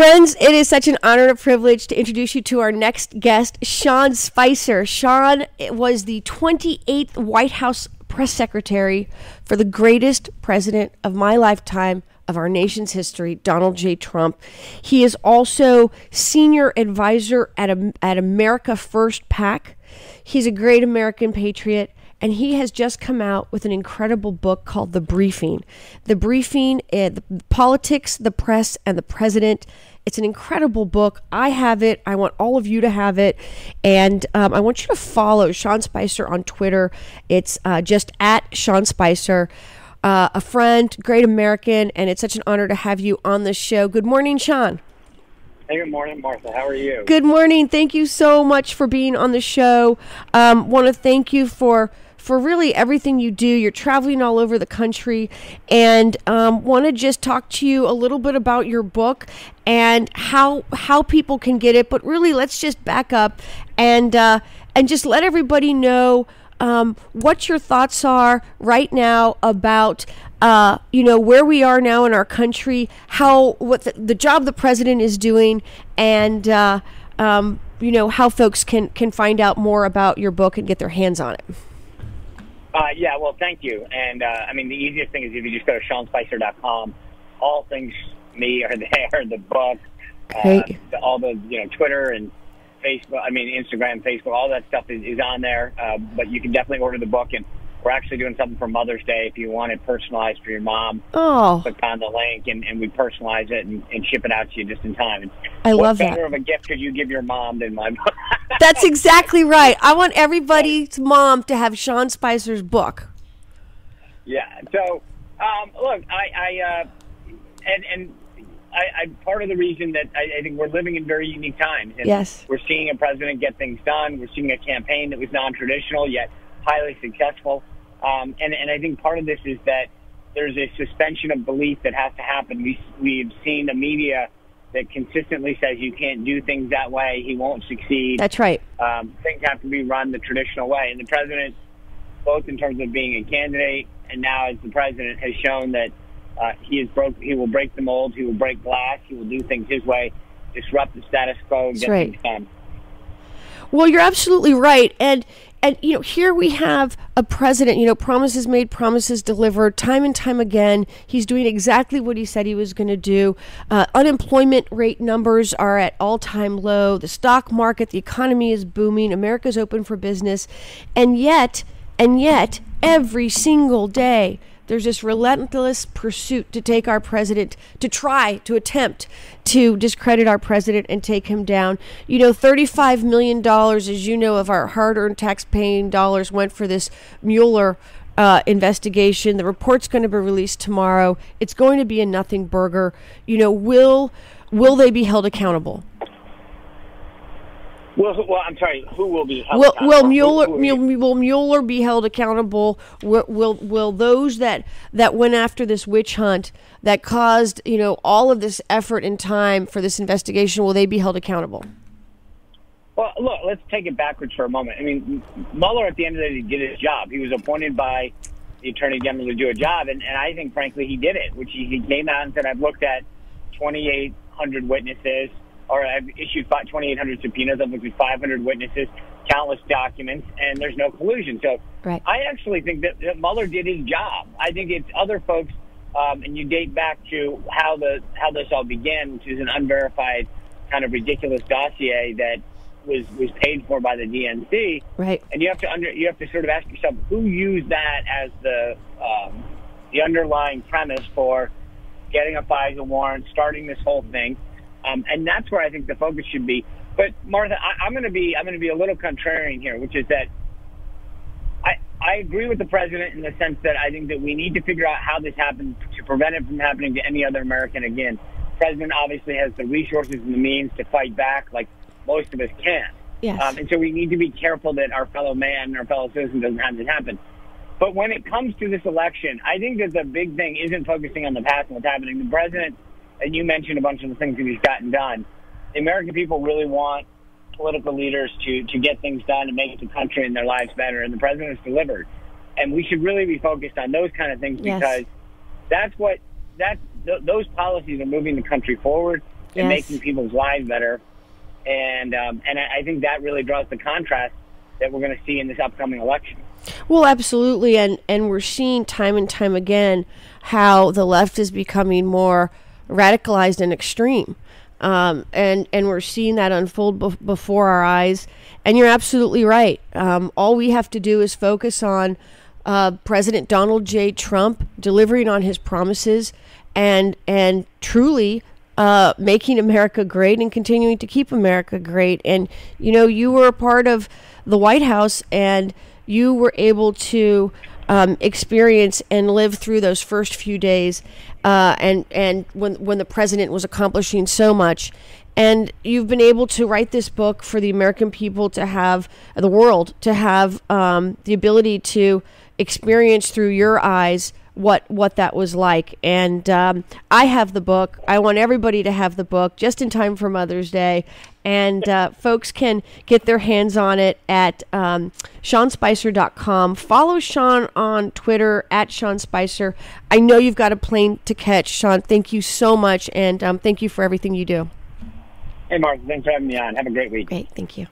Friends, it is such an honor and a privilege to introduce you to our next guest, Sean Spicer. Sean was the 28th White House press secretary for the greatest president of my lifetime, of our nation's history, Donald J. Trump. He is also senior advisor at America First PAC. He's a great American patriot, and he has just come out with an incredible book called The Briefing. The Briefing, the Politics, the Press, and the President. It's an incredible book. I have it. I want all of you to have it. And I want you to follow Sean Spicer on Twitter. It's just at Sean Spicer. A friend, great American, and it's such an honor to have you on the show. Good morning, Sean. Hey, good morning, Martha. How are you? Good morning. Thank you so much for being on the show. Want to thank you for really everything you do. You're traveling all over the country, and want to just talk to you a little bit about your book and how people can get it. But really, let's just back up and just let everybody know what your thoughts are right now about where we are now in our country, what the job the president is doing, and how folks can find out more about your book and get their hands on it. Yeah, well, thank you. And the easiest thing is if you just go to SeanSpicer.com. All things me are there. The book, all the Twitter and Facebook, Instagram, Facebook, all that stuff is on there. But you can definitely order the book, and we're actually doing something for Mother's Day. If you want it personalized for your mom, click on the link, and we personalize it and ship it out to you just in time. And I love that. What better of a gift could you give your mom than my book? That's exactly right. I want everybody's mom to have Sean Spicer's book. Yeah. So, look, I part of the reason that I think we're living in very unique times. And yes. We're seeing a president get things done. We're seeing a campaign that was non-traditional yet highly successful. And I think part of this is that there's a suspension of belief that has to happen. We've seen a media that consistently says you can't do things that way. He won't succeed. That's right. Things have to be run the traditional way. And the president, both in terms of being a candidate and now as the president, has shown that he will break the mold. He will break glass. He will do things his way, disrupt the status quo, and get things done. Well, you're absolutely right. And here we have a president, promises made, promises delivered, time and time again. He's doing exactly what he said he was going to do. Unemployment rate numbers are at all-time low. The stock market, the economy is booming. America's open for business. And yet, every single day, there's this relentless pursuit to take our president, to attempt to discredit our president and take him down. $35 million, as you know, of our hard-earned tax-paying dollars went for this Mueller investigation. The report's going to be released tomorrow. It's going to be a nothing burger. Will they be held accountable? Well, I'm sorry. Who will be held accountable? Will Mueller be held accountable? Will those that went after this witch hunt that caused all of this effort and time for this investigation, will they be held accountable? Well, look, let's take it backwards for a moment. Mueller at the end of the day did his job. He was appointed by the Attorney General to do a job, and I think, frankly, he did it. Which he came out and said, "I've looked at 2,800 witnesses." Or I've issued 2,800 subpoenas. I've looked at 500 witnesses, countless documents, and there's no collusion. So right. I actually think that Mueller did his job. I think it's other folks, and you date back to how this all began, which is an unverified kind of ridiculous dossier that was paid for by the DNC. Right. And you have to sort of ask yourself, who used that as the underlying premise for getting a FISA warrant, starting this whole thing. And that's where I think the focus should be. But Martha, I'm going to be a little contrarian here, which is that I agree with the president in the sense that I think that we need to figure out how this happened to prevent it from happening to any other American again. The president obviously has the resources and the means to fight back, like most of us can't. Yes. And so we need to be careful that our fellow man, our fellow citizen, doesn't have this happen. But when it comes to this election, I think that the big thing isn't focusing on the past and what's happening. The president. And you mentioned a bunch of the things that he's gotten done. The American people really want political leaders to get things done and make the country and their lives better, and the president has delivered. And we should really be focused on those kind of things because those policies are moving the country forward. and making people's lives better. And I think that really draws the contrast that we're going to see in this upcoming election. Well, absolutely, and we're seeing time and time again how the left is becoming more radicalized and extreme, and we're seeing that unfold before our eyes. And you're absolutely right. All we have to do is focus on President Donald J. Trump delivering on his promises and truly making America great and continuing to keep America great. And, you know, you were a part of the White House, and you were able to experience and live through those first few days and when the president was accomplishing so much. And you've been able to write this book for the American people to have, the world, to have the ability to experience through your eyes what that was like. And I have the book. I want everybody to have the book just in time for Mother's Day. And folks can get their hands on it at SeanSpicer.com. Follow Sean on Twitter at Sean Spicer. I know you've got a plane to catch. Sean, thank you so much. And thank you for everything you do. Hey, Mark. Thanks for having me on. Have a great week. Great. Thank you.